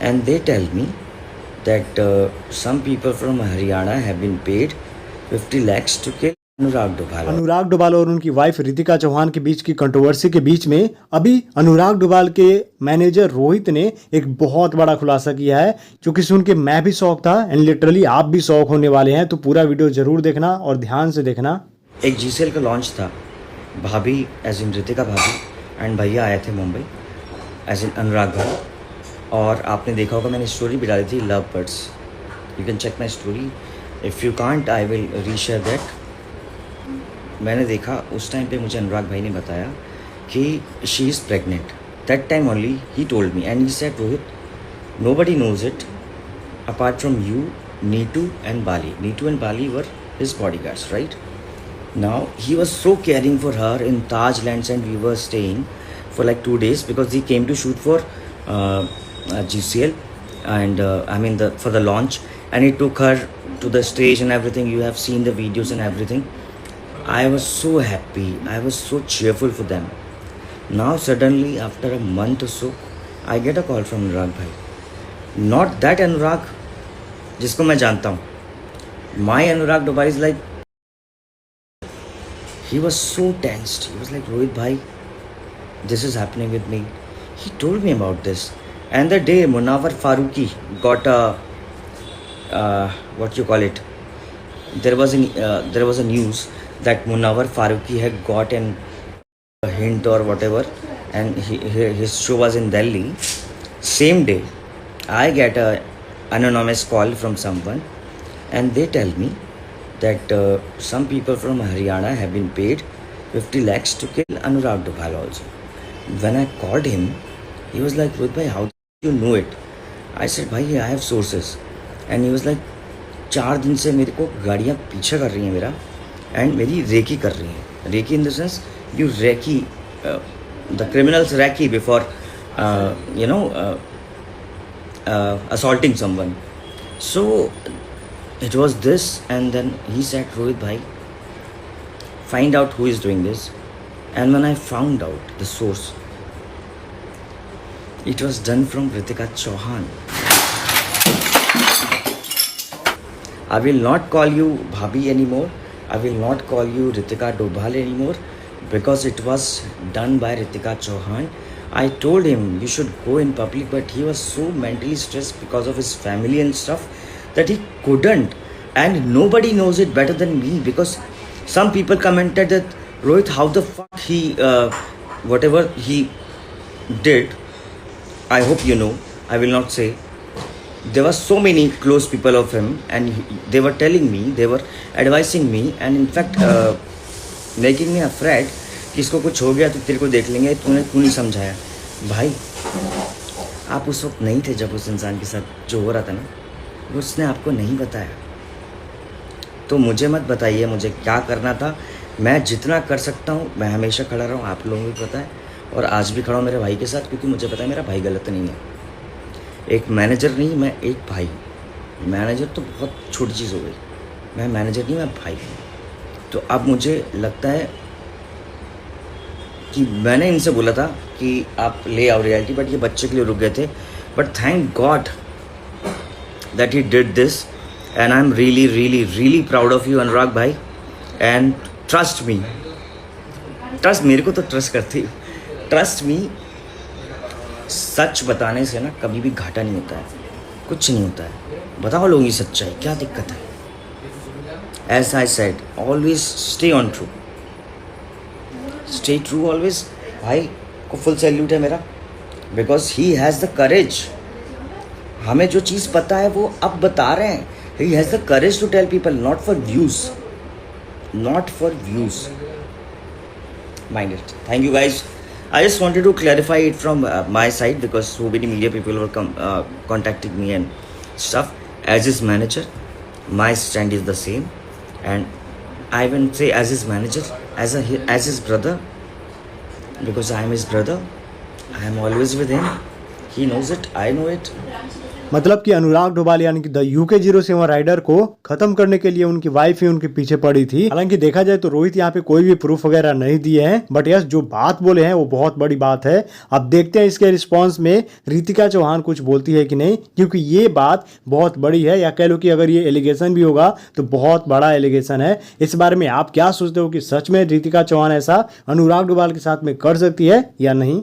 and they tell me that some people from Haryana have been paid 50 lakhs to kill अनुराग डोभाल. अनुराग डोभाल और उनकी wife Ritika Chauhan के बीच की controversy के बीच में अभी अनुराग डोभाल के मैनेजर रोहित ने एक बहुत बड़ा खुलासा किया है, जो कि सुन के मैं भी शौक था एंड लिटरली आप भी शौक होने वाले हैं. तो पूरा वीडियो जरूर देखना और ध्यान से देखना. एक जीसीएल का लॉन्च था, भाभी एज इन रितिका भाभी एंड भैया आए थे मुंबई एज इन अनुराग भाई. और आपने देखा होगा मैंने स्टोरी भी डाली थी love birds. You can check my story. If you can't I will reshare that. मैंने देखा उस टाइम पे मुझे अनुराग भाई ने बताया कि she is pregnant. That time only he told me and he said Rohit nobody knows it apart from you, Neetu and Bali. Neetu and Bali were his bodyguards, right? Now he was so caring for her in Taj Lands, and we were staying for like 2 days because he came to shoot for GCL and for the launch, and he took her to the stage and everything. You have seen the videos and everything. I was so happy. I was so cheerful for them. Now suddenly after a month or so, I get a call from Anurag bhai. Not that Anurag जिसको मैं जानता हूँ. My Anurag Dubai is like. He was so tensed. He was like, Rohit bhai, this is happening with me. He told me about this. And the day Munawar Farooqi got what you call it, there was a news that Munawar Farooqi had gotten a hint or whatever, and his show was in Delhi. Same day, I get a anonymous call from someone, and they tell me that some people from Haryana have been paid 50 lakhs to kill Anurag Dubhal also. When I called him, he was like, Rohit bhai, how do you know it? I said, bhai, I have sources. And he was like, 4 दिन से मेरे को गाड़ियाँ पीछे कर रही हैं मेरा, एंड मेरी रेकी कर रही हैं. Recce in the sense you recce, the criminals recce before assaulting someone. So it was this, and then he said, Rohit bhai, find out who is doing this. And when I found out the source, it was done from Ritika Chauhan. I will not call you Bhabhi anymore. I will not call you Ritika Dobhal anymore, because it was done by Ritika Chauhan. I told him you should go in public, but he was so mentally stressed because of his family and stuff that he couldn't, and nobody knows it better than me, because some people commented that Rohit, how the fuck he whatever he did. I hope you know. I will not say. There were so many close people of him, and they were telling me, they were advising me, and in fact making me afraid कि इसको कुछ हो गया तो तेरे को देख लेंगे, तूने क्यों नहीं समझाया. भाई आप उस वक्त नहीं थे जब उस इंसान के साथ जो हो रहा था ना, उसने आपको नहीं बताया. तो मुझे मत बताइए मुझे क्या करना था. मैं जितना कर सकता हूँ मैं हमेशा खड़ा रहा हूँ, आप लोगों को पता है, और आज भी खड़ा हूँ मेरे भाई के साथ, क्योंकि मुझे पता है मेरा भाई गलत नहीं है. एक मैनेजर नहीं, मैं एक भाई. मैनेजर तो बहुत छोटी चीज़ हो गई. मैं मैनेजर नहीं, मैं भाई. तो अब मुझे लगता है कि मैंने इनसे बोला था कि आप ले आओ रियलिटी, बट ये बच्चे के लिए रुक गए थे. But thank God that he did this, and I'm really proud of you Anurag bhai, and trust me, मेरे को तो ट्रस्ट करती, ट्रस्ट मी. सच बताने से ना कभी भी घाटा नहीं होता है, कुछ नहीं होता है. बताओ लोगों की सच्चाई, क्या दिक्कत है. As I said, always stay on true, stay true always. भाई को फुल सैल्यूट है मेरा, because he has the courage. हमें जो चीज़ पता है वो अब बता रहे हैं. He has the courage to tell people, not for views, not for views. Mind it. Thank you guys. I just wanted to clarify it from my side, because so many media people were contacting me and stuff. As his manager, my stand is the same, and I even say as his manager, as his brother, because I am his brother. I am always with him. He knows it. I know it. मतलब कि अनुराग डोभाल यानी कि the UK-07 rider को खत्म करने के लिए उनकी वाइफ ही उनके पीछे पड़ी थी। हालांकि देखा जाए तो रोहित यहाँ पे कोई भी प्रूफ वगैरह नहीं दिए हैं, बट यस जो बात बोले हैं वो बहुत बड़ी बात है। अब देखते हैं इसके रिस्पॉन्स में रितिका चौहान कुछ बोलती है कि नहीं, क्योंकि ये बात बहुत बड़ी है, या कह लो कि अगर ये एलिगेशन भी होगा तो बहुत बड़ा एलिगेशन है। इस बारे में आप क्या सोचते हो कि सच में रितिका चौहान ऐसा अनुराग डोभाल के साथ में कर सकती है या नहीं?